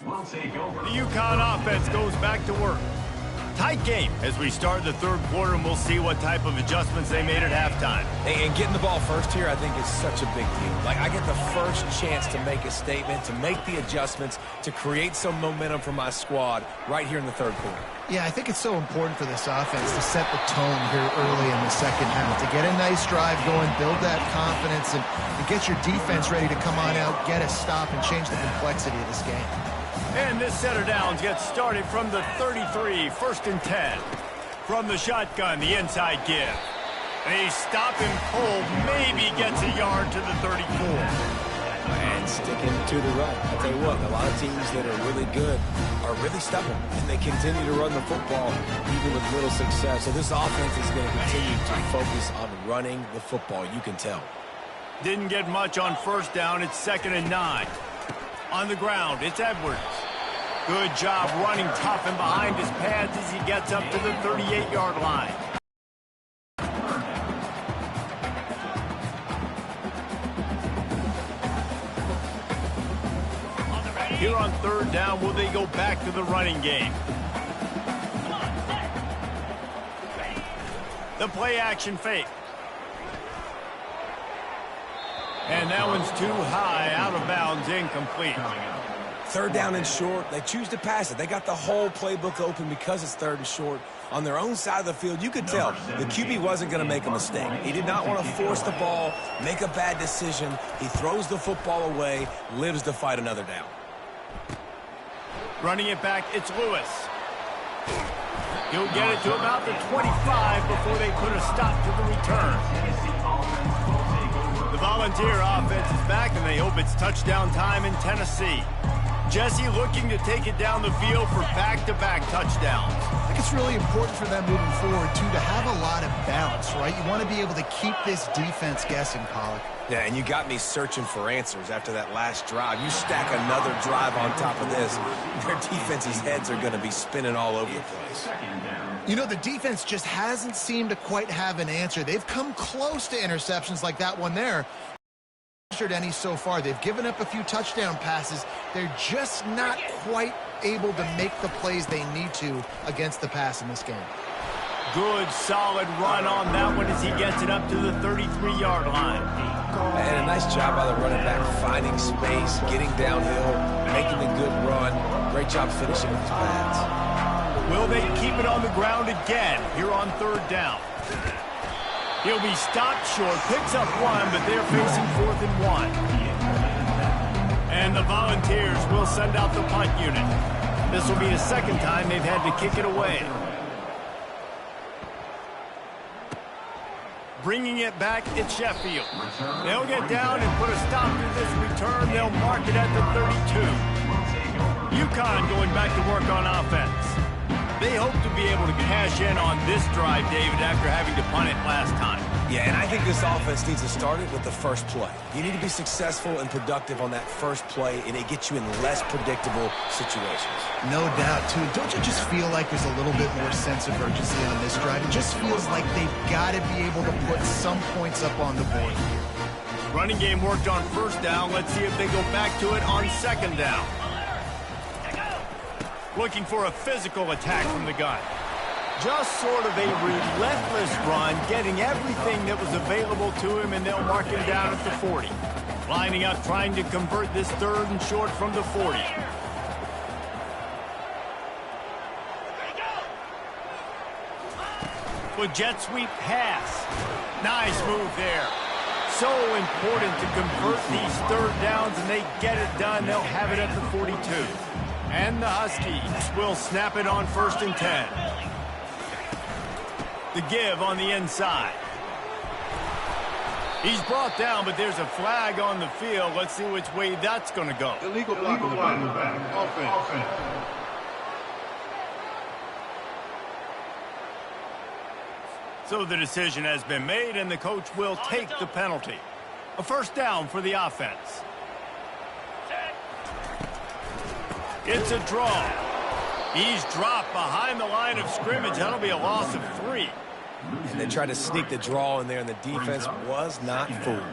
The UConn offense goes back to work. Tight game as we start the third quarter, and we'll see what type of adjustments they made at halftime. And getting the ball first here, I think, is such a big deal. Like, I get the first chance to make a statement, to make the adjustments, to create some momentum for my squad right here in the third quarter. Yeah, I think it's so important for this offense to set the tone here early in the second half, to get a nice drive going, build that confidence, and get your defense ready to come on out, get a stop, and change the complexity of this game. And this set of downs gets started from the 33, 1st and 10. From the shotgun, the inside give. They stop him cold, maybe gets a yard to the 34. And sticking to the run. I'll tell you what, a lot of teams that are really good are really stubborn, and they continue to run the football even with little success. So this offense is going to continue to focus on running the football, you can tell. Didn't get much on first down. It's 2nd and 9. On the ground, it's Edwards. Good job running tough and behind his pads as he gets up to the 38-yard line. Here on third down, will they go back to the running game? The play action fake. And that one's too high, out of bounds, incomplete. Third down and short, they choose to pass it. They got the whole playbook open because it's third and short. On their own side of the field, you could tell the QB wasn't going to make a mistake. He did not want to force the ball, make a bad decision. He throws the football away, lives to fight another down. Running it back, it's Lewis. He'll get it to about the 25 before they put a stop to the return. The Volunteer offense is back, and they hope it's touchdown time in Tennessee. Jesse looking to take it down the field for back-to-back touchdowns. I think it's really important for them moving forward, too, to have a lot of balance, right? You want to be able to keep this defense guessing, Pollock. Yeah, and you got me searching for answers after that last drive. You stack another drive on top of this, their defense's heads are going to be spinning all over the place. You know, the defense just hasn't seemed to quite have an answer. They've come close to interceptions like that one there. Any so far. They've given up a few touchdown passes. They're just not quite able to make the plays they need to against the pass in this game. Good, solid run on that one as he gets it up to the 33-yard line. And a nice job by the running back, finding space, getting downhill, making a good run. Great job finishing with his pads. Will they keep it on the ground again here on third down? He'll be stopped short, picks up one, but they're facing 4th and 1. And the Volunteers will send out the punt unit. This will be the second time they've had to kick it away. Bringing it back, it's Sheffield. They'll get down and put a stop to this return. They'll mark it at the 32. UConn going back to work on offense. They hope to be able to cash in on this drive, David, after having to punt it last time. Yeah, and I think this offense needs to start it with the first play. You need to be successful and productive on that first play, and it gets you in less predictable situations. No doubt, too. Don't you just feel like there's a little bit more sense of urgency on this drive? It just feels like they've got to be able to put some points up on the board here. Running game worked on first down. Let's see if they go back to it on second down. Looking for a physical attack from the gun. Just sort of a relentless run, getting everything that was available to him, and they'll mark him down at the 40. Lining up, trying to convert this third and short from the 40. With jet sweep pass. Nice move there. So important to convert these third downs, and they get it done. They'll have it at the 42. And the Huskies will snap it on 1st and 10. The give on the inside. He's brought down, but there's a flag on the field. Let's see which way that's going to go. Illegal block in the back. Offense. So the decision has been made, and the coach will take the penalty. A first down for the offense. It's a draw. He's dropped behind the line of scrimmage. That'll be a loss of 3. And they tried to sneak the draw in there, and the defense was not fooled.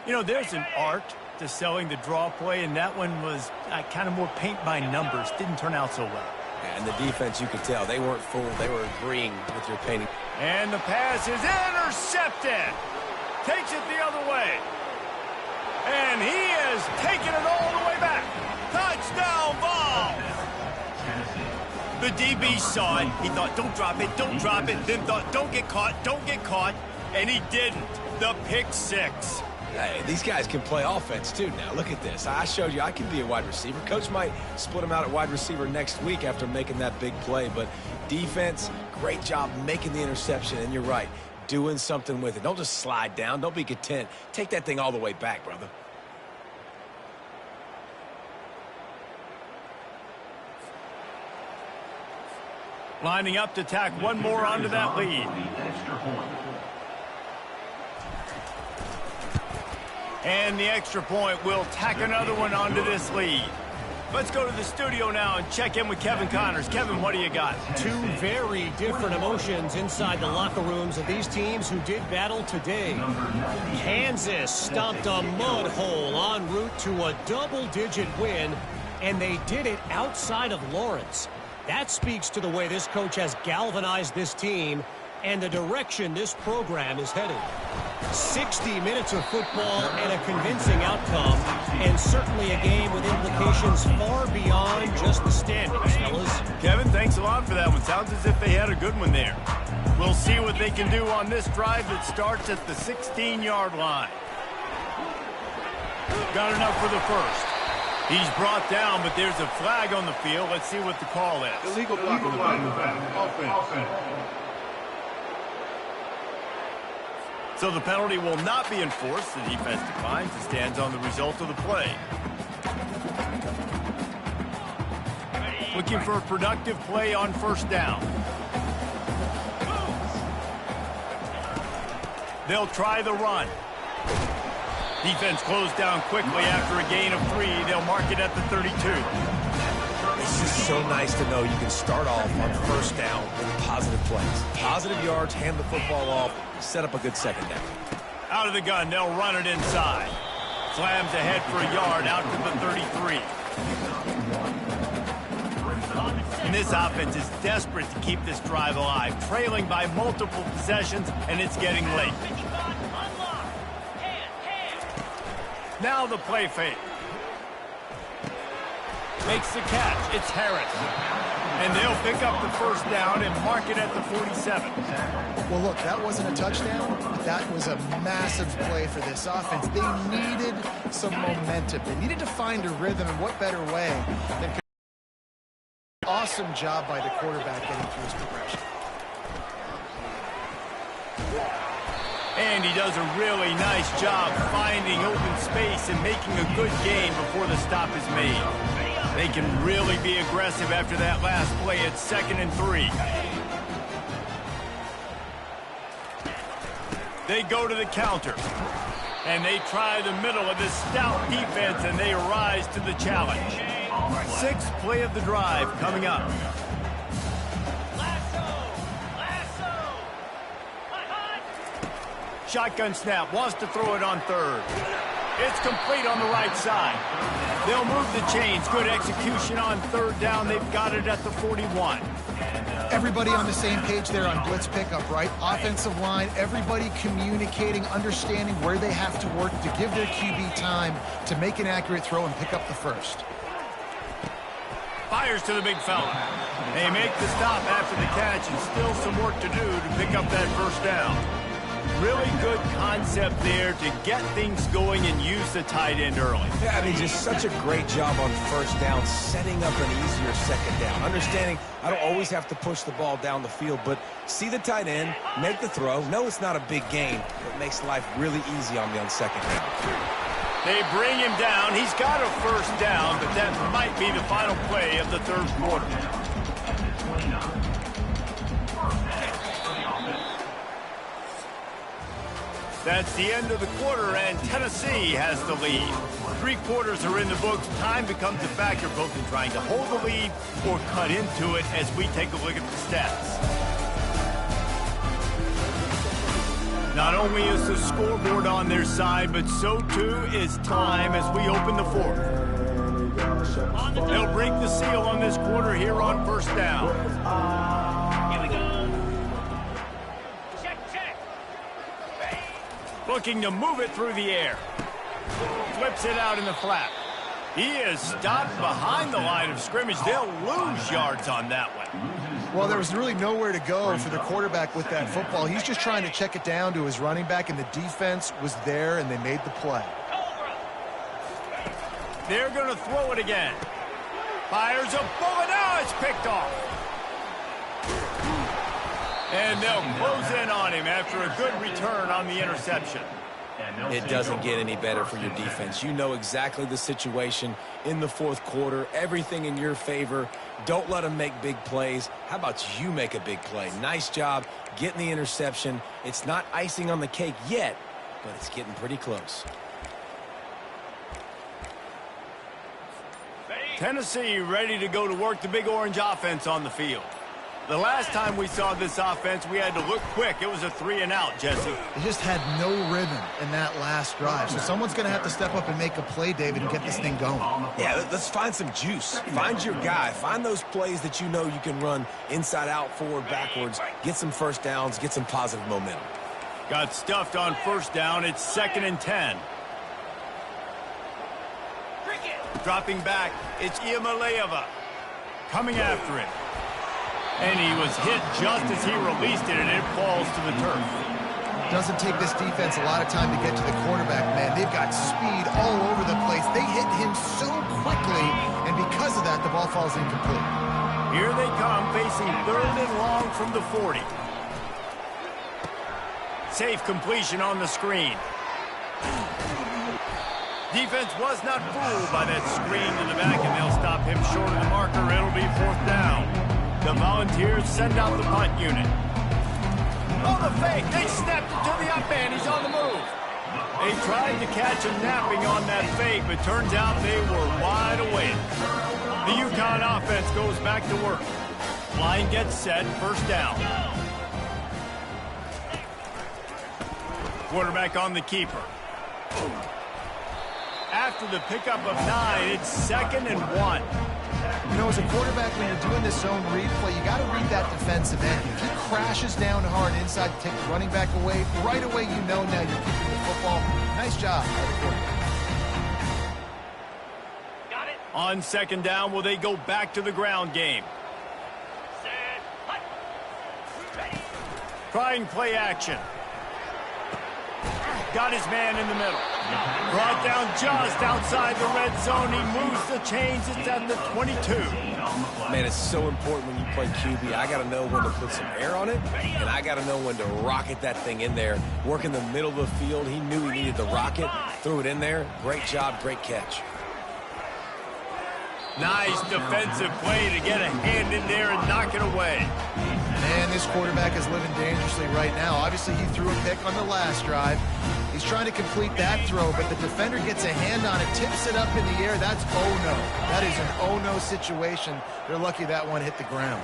You know, there's an art back to selling the draw play, and that one was kind of more paint by numbers. Didn't turn out so well. And the defense, you could tell, they weren't fooled. They were agreeing with your painting. And the pass is intercepted. Takes it the other way. And he is taking it all the way back. Touchdown ball. The DB saw it. He thought, don't drop it, don't drop it. Then thought, don't get caught, don't get caught. And he didn't. The pick six. Hey, these guys can play offense, too, now. Look at this. I showed you I can be a wide receiver. Coach might split him out at wide receiver next week after making that big play. But defense, great job making the interception. And you're right, doing something with it. Don't just slide down. Don't be content. Take that thing all the way back, brother. Lining up to tack one more onto that lead. And the extra point will tack another one onto this lead. Let's go to the studio now and check in with Kevin Connors. Kevin, what do you got? Two very different emotions inside the locker rooms of these teams who did battle today. Kansas stomped a mud hole en route to a double-digit win, and they did it outside of Lawrence. That speaks to the way this coach has galvanized this team and the direction this program is headed. 60 minutes of football and a convincing outcome, and certainly a game with implications far beyond just the standings, fellas. Kevin, thanks a lot for that one. Sounds as if they had a good one there. We'll see what they can do on this drive that starts at the 16-yard line. Got enough for the first. He's brought down, but there's a flag on the field. Let's see what the call is. Illegal block on the back. Offense. So the penalty will not be enforced. The defense declines and stands on the result of the play. Looking for a productive play on first down. They'll try the run. Defense closed down quickly after a gain of 3. They'll mark it at the 32. It's just so nice to know you can start off on first down with positive plays. Positive yards, hand the football off, set up a good second down. Out of the gun, they'll run it inside. Slams ahead for a yard out to the 33. And this offense is desperate to keep this drive alive, trailing by multiple possessions, and it's getting late. Now the play fake. Makes the catch. It's Harris. And they'll pick up the first down and mark it at the 47. Well, look, that wasn't a touchdown, but that was a massive play for this offense. They needed some momentum. They needed to find a rhythm, and what better way than... Awesome job by the quarterback getting through his progression. And he does a really nice job finding open space and making a good gain before the stop is made. They can really be aggressive after that last play at 2nd and 3. They go to the counter. And they try the middle of this stout defense, and they rise to the challenge. 6th play of the drive coming up. Shotgun snap, wants to throw it on 3rd. It's complete on the right side. They'll move the chains. Good execution on 3rd down. They've got it at the 41. Everybody on the same page there on blitz pickup, right? Offensive line, everybody communicating, understanding where they have to work to give their QB time to make an accurate throw and pick up the first. Fires to the big fella. They make the stop after the catch, and still some work to do to pick up that first down. Really good concept there to get things going and use the tight end early. Yeah, I mean, just such a great job on first down, setting up an easier second down. Understanding I don't always have to push the ball down the field, but see the tight end, make the throw. No, it's not a big gain, but makes life really easy on me on second down. They bring him down. He's got a first down, but that might be the final play of the 3rd quarter. That's the end of the quarter, and Tennessee has the lead. 3 quarters are in the books. Time becomes a factor, both in trying to hold the lead or cut into it as we take a look at the stats. Not only is the scoreboard on their side, but so too is time as we open the fourth. They'll break the seal on this quarter here on first down. Here we go. Check. Looking to move it through the air. Flips it out in the flat. He is stopped behind the line of scrimmage. They'll lose yards on that one. Well, there was really nowhere to go for the quarterback with that football. He's just trying to check it down to his running back, and the defense was there, and they made the play. They're going to throw it again. Fires a bullet. Now it's picked off. And they'll close in on him after a good return on the interception. It doesn't get any better for your defense. You know exactly the situation in the fourth quarter. Everything in your favor. Don't let them make big plays. How about you make a big play? Nice job getting the interception. It's not icing on the cake yet, but it's getting pretty close. Tennessee ready to go to work the Big Orange offense on the field. The last time we saw this offense, we had to look quick. It was a 3-and-out, Jesse. They just had no rhythm in that last drive. So someone's going to have to step up and make a play, David, and get this thing going. Yeah, let's find some juice. Find your guy. Find those plays that you know you can run inside out, forward, backwards. Get some first downs. Get some positive momentum. Got stuffed on first down. It's 2nd and 10. Dropping back, it's Iamaleava. Coming after it. And he was hit just as he released it, and it falls to the turf. Doesn't take this defense a lot of time to get to the quarterback, man. They've got speed all over the place. They hit him so quickly, and because of that, the ball falls incomplete. Here they come, facing 3rd and long from the 40. Safe completion on the screen. Defense was not fooled by that screen to the back, and they'll stop him short of the marker. It'll be 4th down. The Volunteers send out the punt unit. Oh, the fake. They snapped it to the up man. He's on the move. They tried to catch him napping on that fake, but turns out they were wide awake. The UConn offense goes back to work. Line gets set. First down. Quarterback on the keeper. After the pickup of 9, it's 2nd and 1. You know, as a quarterback, when you're doing this zone read play, you got to read that defensive end. If he crashes down hard inside to take the running back away, right away you know now you're keeping the football. Nice job by the quarterback. Got it. On 2nd down, will they go back to the ground game? Set. Hut. Ready. Trying play action. Got his man in the middle. Brought down just outside the red zone. He moves the chains. It's at the 22. Man, it's so important when you play QB. I got to know when to put some air on it, and I got to know when to rocket that thing in there. Work in the middle of the field. He knew he needed the rocket. Threw it in there. Great job. Great catch. Nice defensive play to get a hand in there and knock it away. Man, this quarterback is living dangerously right now. Obviously, he threw a pick on the last drive. He's trying to complete that throw, but the defender gets a hand on it, tips it up in the air. That's oh-no. That is an oh-no situation. They're lucky that one hit the ground.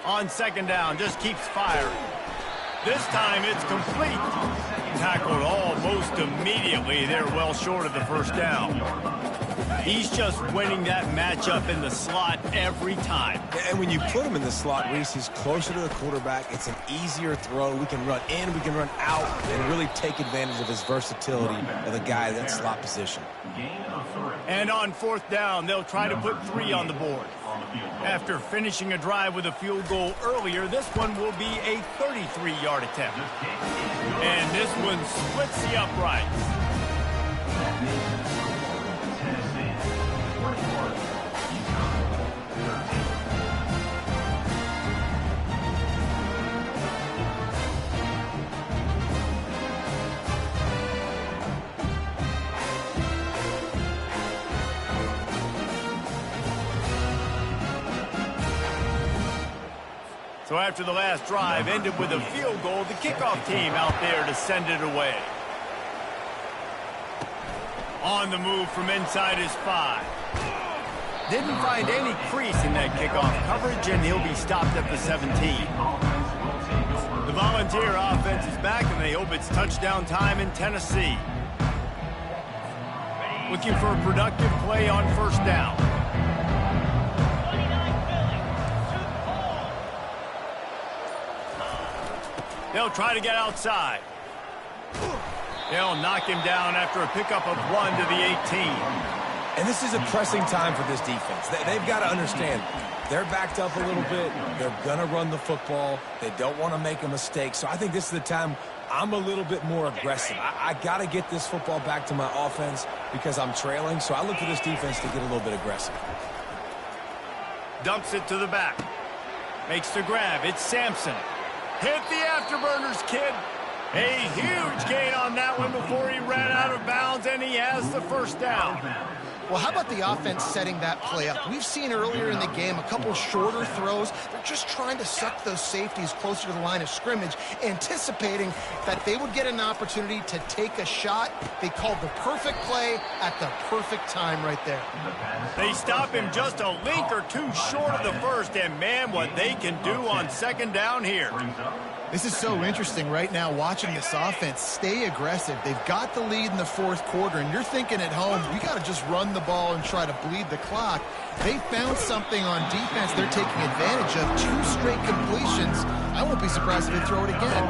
On 2nd down, just keeps firing. This time it's complete. Tackled almost immediately. They're well short of the first down. He's just winning that matchup in the slot every time. And when you put him in the slot, Reese, he's closer to the quarterback. It's an easier throw. We can run in, we can run out, and really take advantage of his versatility of the guy in that slot position. And on 4th down, they'll try to put 3 on the board. After finishing a drive with a field goal earlier, this one will be a 33-yard attempt. And this one splits the uprights. So after the last drive ended with a field goal, the kickoff team out there to send it away. On the move from inside his 5. Didn't find any crease in that kickoff coverage, and he'll be stopped at the 17. The Volunteer offense is back, and they hope it's touchdown time in Tennessee. Looking for a productive play on first down. They'll try to get outside. They'll knock him down after a pickup of 1 to the 18. And this is a pressing time for this defense. They've got to understand, they're backed up a little bit. They're going to run the football. They don't want to make a mistake. So I think this is the time I'm a little bit more aggressive. I got to get this football back to my offense because I'm trailing. So I look for this defense to get a little bit aggressive. Dumps it to the back. Makes the grab. It's Sampson. Hit the afterburners, kid. A huge gain on that one before he ran out of bounds, and he has the first down. Well, how about the offense setting that play up? We've seen earlier in the game a couple shorter throws. They're just trying to suck those safeties closer to the line of scrimmage, anticipating that they would get an opportunity to take a shot. They called the perfect play at the perfect time right there. They stop him just a link or two short of the first, and man, what they can do on second down here. This is so interesting right now, watching this offense stay aggressive. They've got the lead in the fourth quarter, and you're thinking at home, we got to just run the ball and try to bleed the clock. They found something on defense they're taking advantage of. 2 straight completions. I won't be surprised if they throw it again.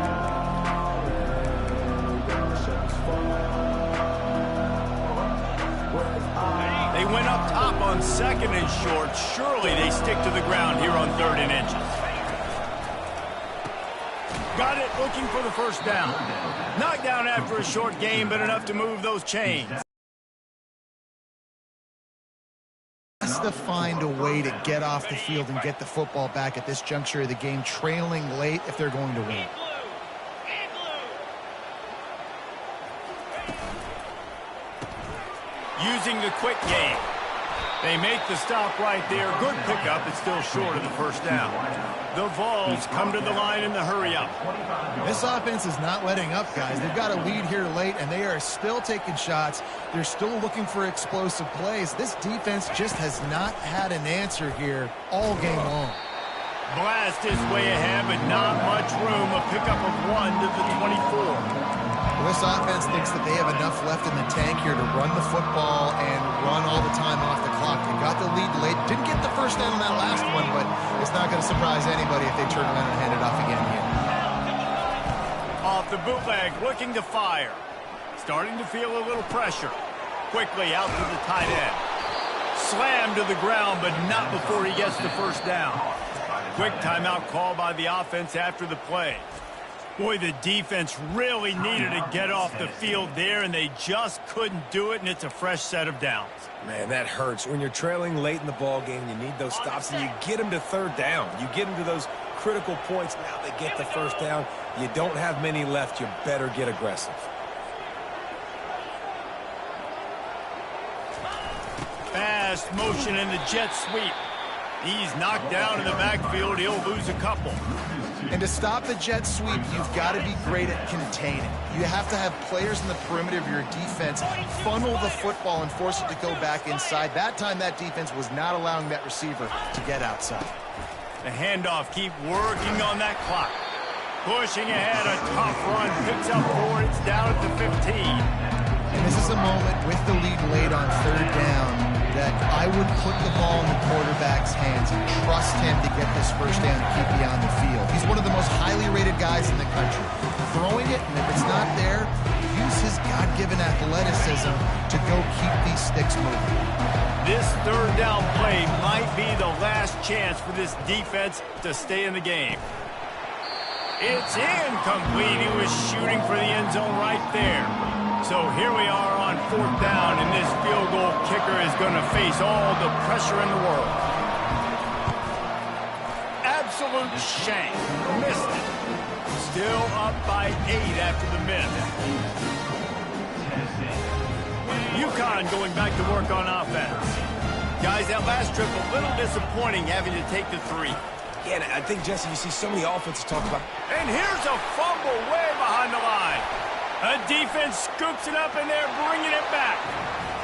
They went up top on second and short. Surely they stick to the ground here on 3rd and inches. Got it, looking for the first down. Knocked down after a short game, but enough to move those chains. Has to find a way to get off the field and get the football back at this juncture of the game, trailing late if they're going to win. Using the quick game. They make the stop right there. Good pickup. It's still short of the first down. The Vols come to the line in the hurry-up. This offense is not letting up, guys. They've got a lead here late, and they are still taking shots. They're still looking for explosive plays. This defense just has not had an answer here all game long. Blast his way ahead, but not much room. A pickup of 1 to the 24. Well, this offense thinks that they have enough left in the tank here to run the football and run all the time off the clock. They got the lead late. Didn't get the first down on that last one, but it's not going to surprise anybody if they turn around and hand it off again here. Off the bootleg, looking to fire. Starting to feel a little pressure. Quickly out to the tight end. Slammed to the ground, but not before he gets the first down. Quick timeout call by the offense after the play. Boy, the defense really needed to get off the field there, and they just couldn't do it, and it's a fresh set of downs. Man, that hurts. When you're trailing late in the ball game, you need those stops, and you get them to 3rd down. You get them to those critical points. Now they get the first down. You don't have many left. You better get aggressive. Fast motion in the jet sweep. He's knocked down in the backfield. He'll lose a couple. And to stop the jet sweep, you've got to be great at containing. You have to have players in the perimeter of your defense funnel the football and force it to go back inside. That time, that defense was not allowing that receiver to get outside. The handoff, keep working on that clock. Pushing ahead, a tough run, picks up 4, it's down at the 15. And this is a moment with the lead late on 3rd down that I would put the ball in the quarterback's hands and trust him to get this first down and keep you on the field. He's one of the most highly rated guys in the country. Throwing it, and if it's not there, use his God-given athleticism to go keep these sticks moving. This 3rd down play might be the last chance for this defense to stay in the game. It's incomplete. He was shooting for the end zone right there. So here we are on 4th down, and this field goal kicker is going to face all the pressure in the world. Absolute shank. Missed it. Still up by 8 after the miss. UConn going back to work on offense. Guys, that last trip a little disappointing having to take the 3. Yeah, I think, Jesse, you see so many offenses talk about. And here's a fumble way behind the line. A defense scoops it up, and they're bringing it back.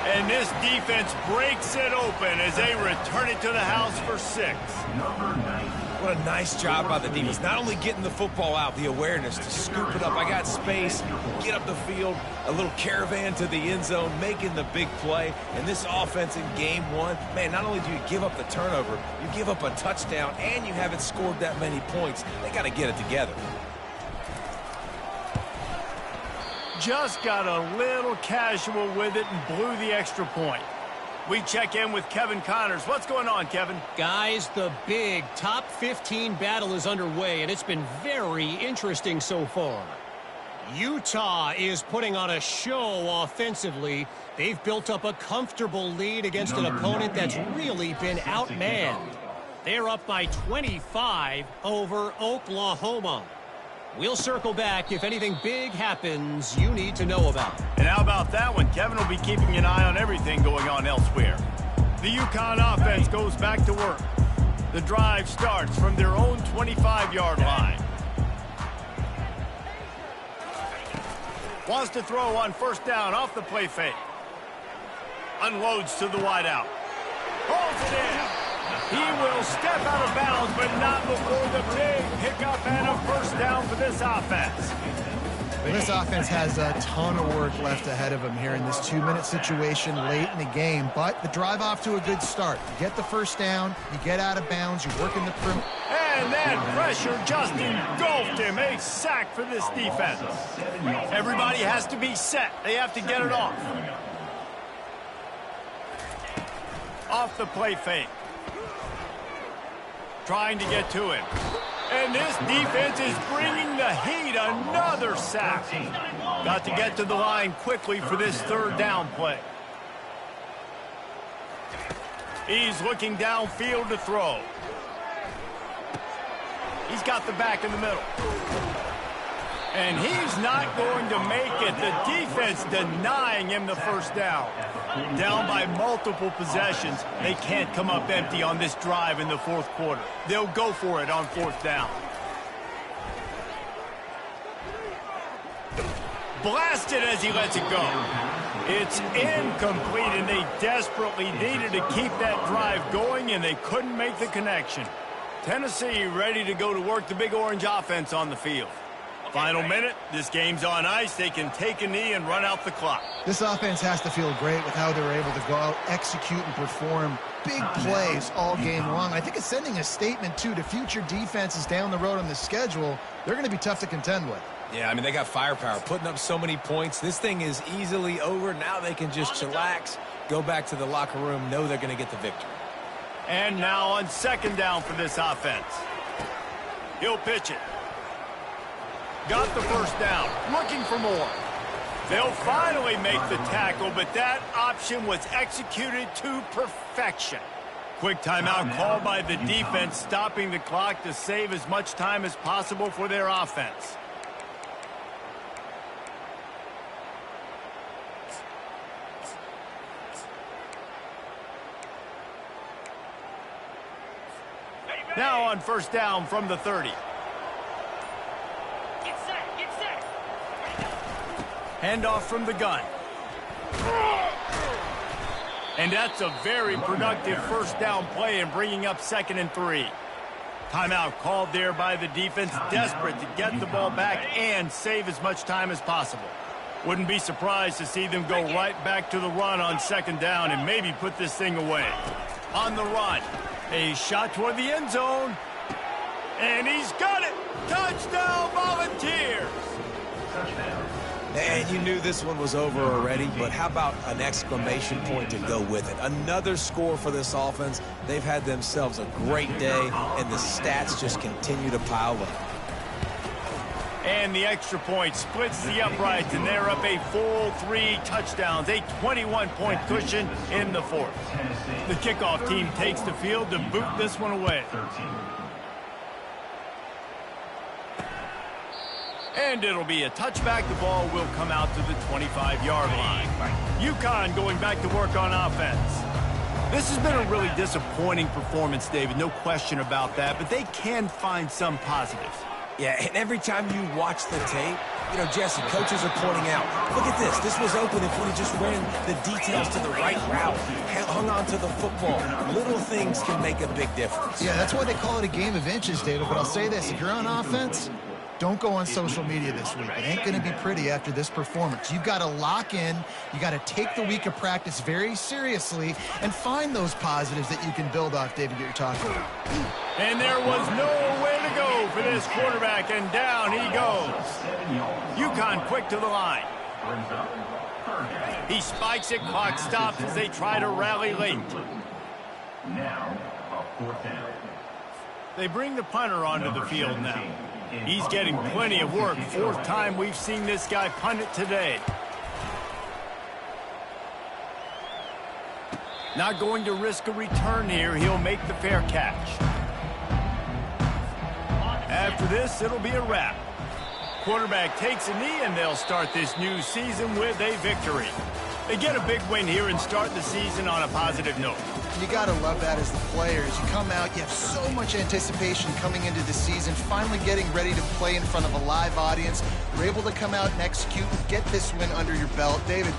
And this defense breaks it open as they return it to the house for 6. What a nice job by the defense. Not only getting the football out, the awareness to scoop it up. I got space, get up the field, a little caravan to the end zone, making the big play. And this offense in game one, man, not only do you give up the turnover, you give up a touchdown, and you haven't scored that many points. They got to get it together. Just got a little casual with it and blew the extra point. We check in with Kevin Connors. What's going on, Kevin? Guys, the big top 15 battle is underway, and it's been very interesting so far. Utah is putting on a show offensively. They've built up a comfortable lead against an opponent that's really been outmanned. They're up by 25 over Oklahoma. We'll circle back if anything big happens you need to know about. And how about that one? Kevin will be keeping an eye on everything going on elsewhere. The UConn offense goes back to work. The drive starts from their own 25-yard line. Wants to throw on first down off the play fake. Unloads to the wideout. Holds it in. He will step out of bounds, but not before the big pickup and a first down for this offense. This offense has a ton of work left ahead of them here in this 2-minute situation late in the game, but the drive off to a good start. You get the first down, you get out of bounds, you work in the perimeter. And that pressure just engulfed him. A sack for this defense. Everybody has to be set. They have to get it off. Off the play fake. Trying to get to him. And this defense is bringing the heat. Another sack. Got to get to the line quickly for this third down play. He's looking downfield to throw. He's got the back in the middle. And he's not going to make it. The defense denying him the first down. Down by multiple possessions. They can't come up empty on this drive in the fourth quarter. They'll go for it on fourth down. Blasted as he lets it go. It's incomplete, and they desperately needed to keep that drive going, and they couldn't make the connection. Tennessee ready to go to work the Big Orange offense on the field. Final minute, this game's on ice. They can take a knee and run out the clock. This offense has to feel great with how they're able to go out, execute, and perform big plays all game long. I think it's sending a statement, too, to future defenses down the road on the schedule. They're going to be tough to contend with. Yeah, I mean, they got firepower, putting up so many points. This thing is easily over. Now they can just chillax, go back to the locker room, know they're going to get the victory. And now on second down for this offense. He'll pitch it. Got the first down. Looking for more. They'll finally make the tackle, but that option was executed to perfection. Quick timeout called by the defense, stopping the clock to save as much time as possible for their offense. Now on first down from the 30. Handoff from the gun. And that's a very productive first down play and bringing up 2nd and 3. Timeout called there by the defense, desperate to get the ball back and save as much time as possible. Wouldn't be surprised to see them go right back to the run on second down and maybe put this thing away. On the run. A shot toward the end zone. And he's got it. Touchdown, Volunteers. And you knew this one was over already, but how about an exclamation point to go with it? Another score for this offense. They've had themselves a great day, and the stats just continue to pile up. And the extra point splits the uprights, and they're up a full 3 touchdowns, a 21-point cushion in the fourth. The kickoff team takes the field to boot this one away. And it'll be a touchback. The ball will come out to the 25-yard line. UConn going back to work on offense. This has been a really disappointing performance, David. No question about that, but they can find some positives. Yeah, and every time you watch the tape, you know, Jesse, coaches are pointing out, look at this. This was open if we just ran the details to the right route, hung on to the football. Little things can make a big difference. Yeah, that's why they call it a game of inches, David. But I'll say this, if you're on offense, don't go on social media this week. It ain't going to be pretty after this performance. You've got to lock in. You got to take the week of practice very seriously and find those positives that you can build off, David, that you're talking about. And there was nowhere to go for this quarterback, and down he goes. UConn quick to the line. He spikes it, clock stops as they try to rally late. Now, a 4th down. They bring the punter onto the field now. He's getting plenty of work. 4th time we've seen this guy punt it today. Not going to risk a return here. He'll make the fair catch. After this, it'll be a wrap. Quarterback takes a knee, and they'll start this new season with a victory. They get a big win here and start the season on a positive note. You got to love that as the players. You come out, you have so much anticipation coming into the season, finally getting ready to play in front of a live audience. You're able to come out and execute and get this win under your belt. David,